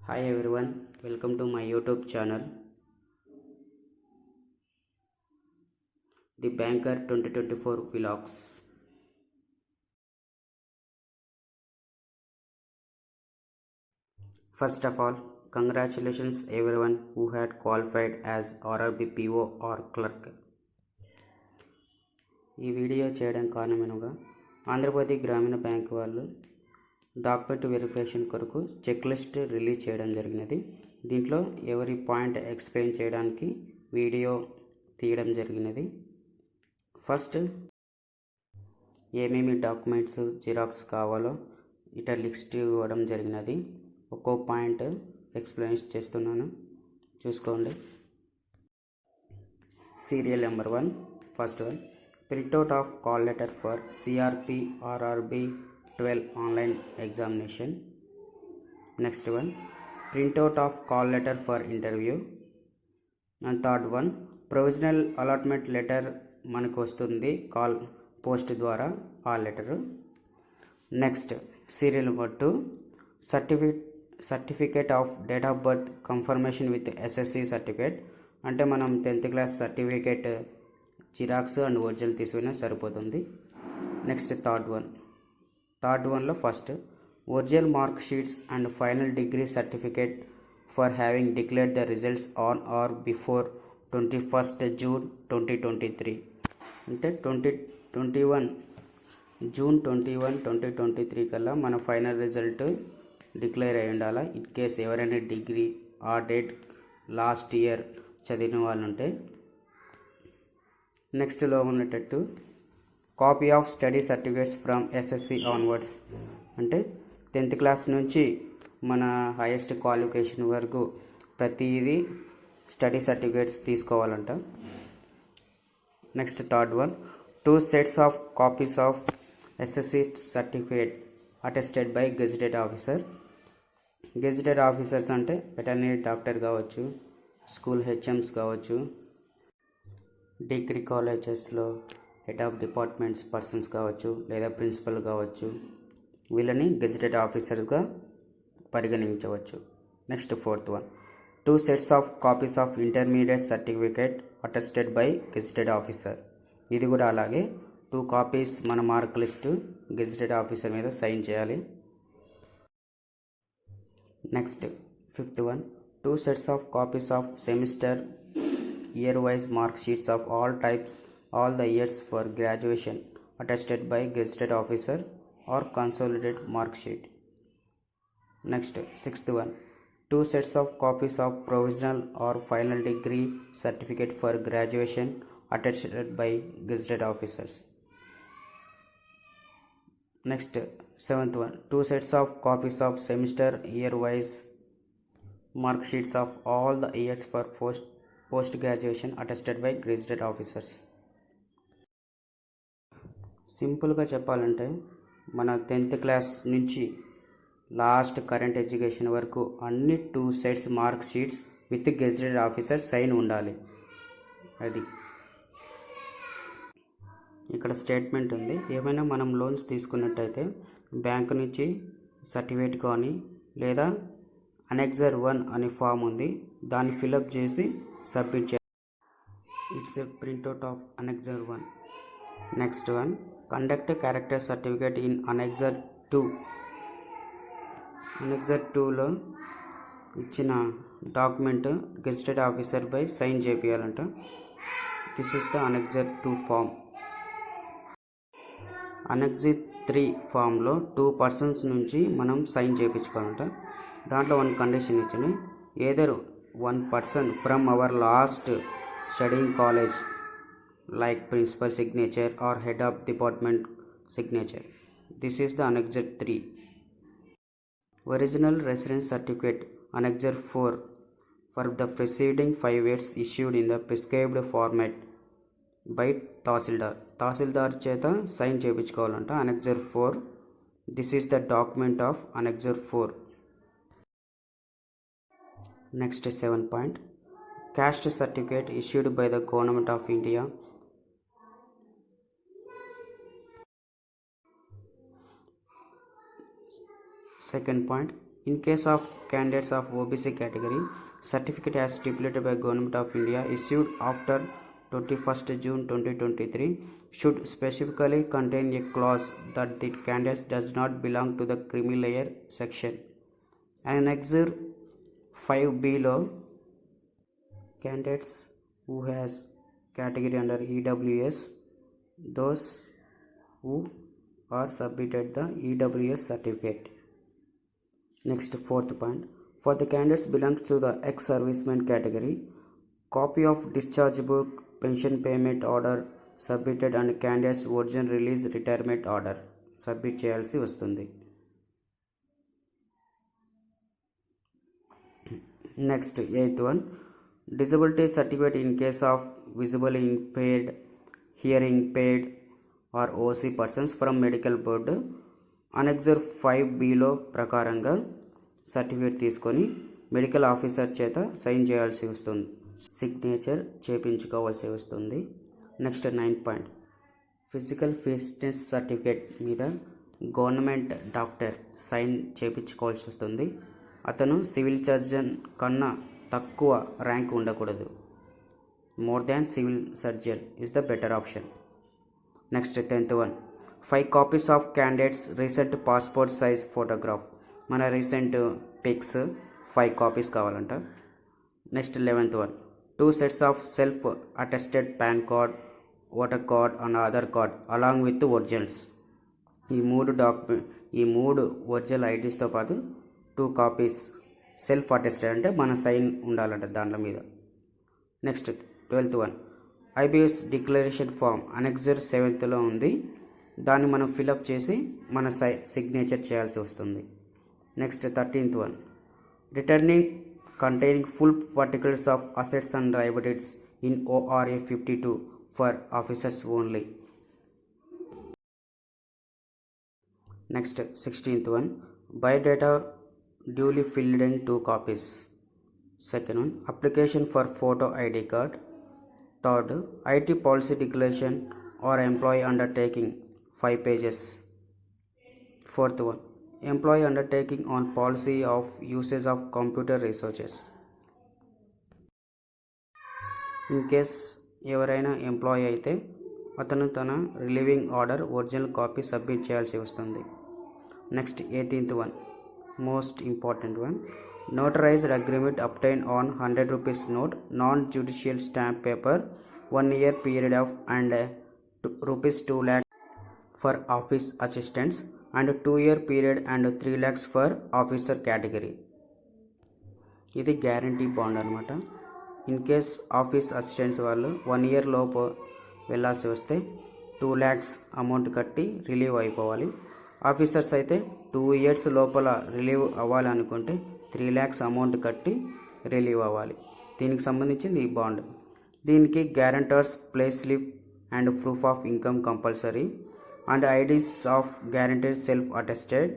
Hi everyone, welcome to my YouTube channel, The Banker 2024 Vlogs. First of all, congratulations everyone who had qualified as RRB PO or clerk. ఈ video చేయడం కారణమేనగా ఆంధ్రప్రదేశ్ గ్రామీణ bank వాళ్ళు document verification కొరకు check list release చేయడం జరిగినది. దీంట్లో ఎవరి point explain చేయడానికి వీడియో తీయడం జరిగినది. ఫస్ట్ ఏమేమి డాక్యుమెంట్స్ జిరాక్స్ కావాలో ఇట లిస్ట్ ఇవ్వడం జరిగినది. ఒక్కో పాయింట్ ఎక్స్ప్లెయిన్ చేస్తున్నాను, చూసుకోండి. Serial number 1, first one, printout of call letter for CRP RRB 12 online examination. Next one, printout of call letter for interview. And third one, provisional allotment letter మనకు వస్తుంది call post ద్వారా ఆ letter. Next serial number 2, certificate of date of birth confirmation with SSC certificate. అంటే మనం 10th class certificate xerox and original తీసుకున్నా సరిపోతుంది. Next third వన్లో first original mark sheets and final degree certificate for having declared the results on are before 21st June 2023. అంటే June 21, 2023 కల్లా మన final result declare అయి ఉండాలి. ఇన్ కేస్ ఎవరైనా degree ఆ డేట్ లాస్ట్ ఇయర్ చదివిన వాళ్ళు ఉంటే. నెక్స్ట్లో ఉన్నట్టు copy of study certificates from SSC onwards. అంటే 10th క్లాస్ నుంచి మన హైయెస్ట్ క్వాలిఫికేషన్ వరకు ప్రతిదీ స్టడీ సర్టిఫికేట్స్ తీసుకోవాలంట. Next third one, 2 sets of copies of SSC certificate attested by gazetted officer. Gazetted officers అంటే వెటర్నరీ డాక్టర్ కావచ్చు, స్కూల్ HMs కావచ్చు, degree కాలేజెస్లో హెడ్ ఆఫ్ డిపార్ట్మెంట్స్ పర్సన్స్ కావచ్చు, లేదా ప్రిన్సిపల్ కావచ్చు. వీళ్ళని గెజిటెడ్ ఆఫీసర్గా పరిగణించవచ్చు. Next fourth one, 2 sets of copies of intermediate certificate attested by gazetted officer. ఇది కూడా అలాగే 2 కాపీస్ మన మార్క్ లిస్టు గెజిటెడ్ ఆఫీసర్ మీద సైన్ చేయాలి. Next fifth one, 2 sets of copies of semester year wise mark sheets of all types all the years for graduation attested by gazetted officer or consolidated mark sheet. Next sixth one, 2 sets of copies of provisional or final degree certificate for graduation attested by gazetted officers. Next seventh one, 2 sets of copies of semester year wise mark sheets of all the years for post graduation attested by gazetted officers. సింపుల్గా చెప్పాలంటే మన 10th class నుంచి last current education వరకు అన్ని 2 sets mark sheets with gazetted officer sign ఉండాలి. అది ఇక్కడ statement ఉంది. ఏమైనా మనం లోన్స్ తీసుకున్నట్టయితే బ్యాంకు నుంచి సర్టిఫికేట్ కానీ లేదా అనెక్సర్ 1 అనే ఫామ్ ఉంది, దాన్ని ఫిలప్ చేసి సబ్మిట్ చేయాలి. It's a printout of annexure 1. Next one, conduct character certificate in annexure 2. Annexure 2లో ఇచ్చిన document gazetted officer by sign చేయాలంట. This is the annexure 2 form. Annexure 3 ఫామ్లో 2 persons నుంచి మనం సైన్ చేయించుకోవాలంట. దాంట్లో 1 కండిషన్ ఇచ్చింది, either 1 person from our last studying college like principal signature or head of department signature. This is the annexure 3. Original residence certificate annexure 4 for the preceding 5 years issued in the prescribed format by తహసీల్దార్ చేత sign చేయించుకోవాలంట. annexure 4. This is the document of annexure 4. Next 7 point, caste certificate issued by the Government of India. Second point, In case of candidates of OBC category, certificate as stipulated by Government of India issued after 21st June 2023 should specifically contain a clause that the candidate does not belong to the creamy layer section. Annexure 5 below, candidates who has category under EWS, those who are submitted the EWS certificate. Next, fourth point, for the candidates belongs to the ex-serviceman category, copy of discharge book, pension payment order submitted and candidates original release retirement order submit చేయాల్సి వస్తుంది. Next eighth one, disability certificate in case of visually impaired, hearing impaired or OC persons from medical board Annexure 5 below ప్రకారంగా certificate తీసుకొని medical officer చేత sign చేయాల్సి వస్తుంది, signature చేయించుకోవాల్సి వస్తుంది. Next 9 point, physical fitness certificate మీద government doctor sign చేయించుకోవాల్సి వస్తుంది. అతను civil surgeon కన్నా తక్కువ ర్యాంక్ ఉండకూడదు. More than civil surgeon is the better option. Next 10th one, 5 copies of candidates recent passport size photograph, మన రీసెంట్ పిక్స్ 5 కాపీస్ కావాలంట. Next 11th one, 2 sets of self attested pan card, voter card and Aadhaar card along with originals. ఈ మూడు original ఐడీస్తో పాటు 2 copies self attested అంటే మన sign ఉండాలంట దాంట్లో మీద. Next 12th one, IBS declaration form annexure 7thలో ఉంది, దాన్ని మనం ఫిలప్ చేసి మన సిగ్నేచర్ చేయాల్సి వస్తుంది. Next 13th one, returning containing full particulars of assets and liabilities in ORA 52 for officers only. Next 16th one, biodata duly filled in 2 copies. Second one, application for photo ID card. Third, IT policy declaration or employee undertaking 5 pages. Fourth one, employee undertaking on policy of usage of computer resources. In case ఎవరైనా employee అయితే అతను తన relieving order original copy submit చేయాల్సి వస్తుంది. Next 18th one, most important one, notarized agreement obtained on 100 rupees note, non-judicial stamp paper, 1 year period of and rupees 2 lakh for office assistants and 2 year period and 3 lakhs for officer category. ఇది guarantee bond అనమాట. In case office assistants వాళ్ళు 1 year లోపు వెళ్ళాల్సి వస్తే 2 lakhs amount కట్టి relieve అయిపోవాలి. Officers అయితే 2 years లోపల రిలీవ్ అవ్వాలనుకుంటే 3 lakhs అమౌంట్ కట్టి రిలీవ్ అవ్వాలి. దీనికి సంబంధించింది ఈ బాండ్. దీనికి guarantors play slip and proof of income compulsory and IDs of guarantor self attested.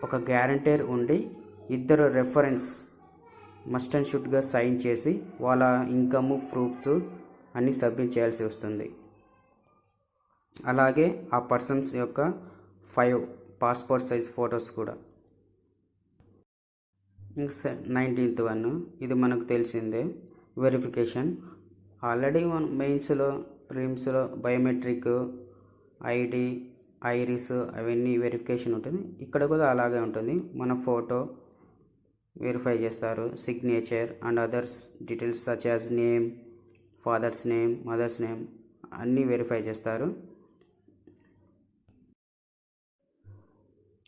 ఒక గ్యారంటర్ ఉండి 2 రెఫరెన్స్ మస్ట్ అండ్ షుడ్గా సైన్ చేసి వాళ్ళ ఇన్కమ్ ప్రూఫ్స్ అన్నీ సబ్మిట్ చేయాల్సి వస్తుంది. అలాగే ఆ పర్సన్స్ యొక్క 5 పాస్పోర్ట్ సైజ్ ఫొటోస్ కూడా. 19th వన్, ఇది మనకు తెలిసిందే, వెరిఫికేషన్. ఆల్రెడీ మన మెయిన్స్లో ప్రిలిమ్స్లో బయోమెట్రిక్, ఐడి, ఐరిస్ అవన్నీ వెరిఫికేషన్ ఉంటుంది. ఇక్కడ కూడా అలాగే ఉంటుంది. మన ఫోటో వెరిఫై చేస్తారు, signature and others details such as name, father's name, mother's name అన్నీ వెరిఫై చేస్తారు.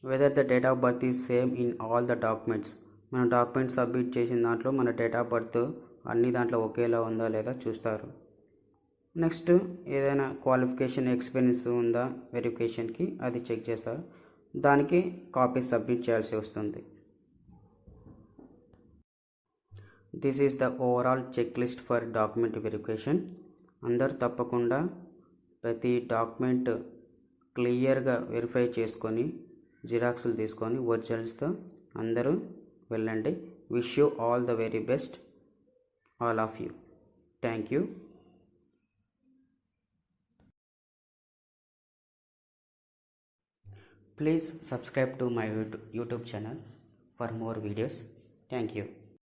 Whether the date of birth is same in all the documents, మన డాక్యుమెంట్స్ సబ్మిట్ చేసిన దాంట్లో మన డేట్ ఆఫ్ బర్త్ అన్ని దాంట్లో ఒకేలా ఉందా లేదా చూస్తారు. నెక్స్ట్ ఏదైనా క్వాలిఫికేషన్ ఎక్స్పీరియన్స్ ఉందా వెరిఫికేషన్కి అది చెక్ చేస్తారు. దానికి కాపీ సబ్మిట్ చేయాల్సి వస్తుంది. This is the overall checklist for document verification. అందరూ తప్పకుండా ప్రతి డాక్యుమెంట్ క్లియర్గా వెరిఫై చేసుకొని జిరాక్స్లు తీసుకొని ఒరిజినల్స్తో అందరూ వెళ్ళండి. Wish you all the very best, all of you. Thank you. Please subscribe to my YouTube channel for more videos. Thank you.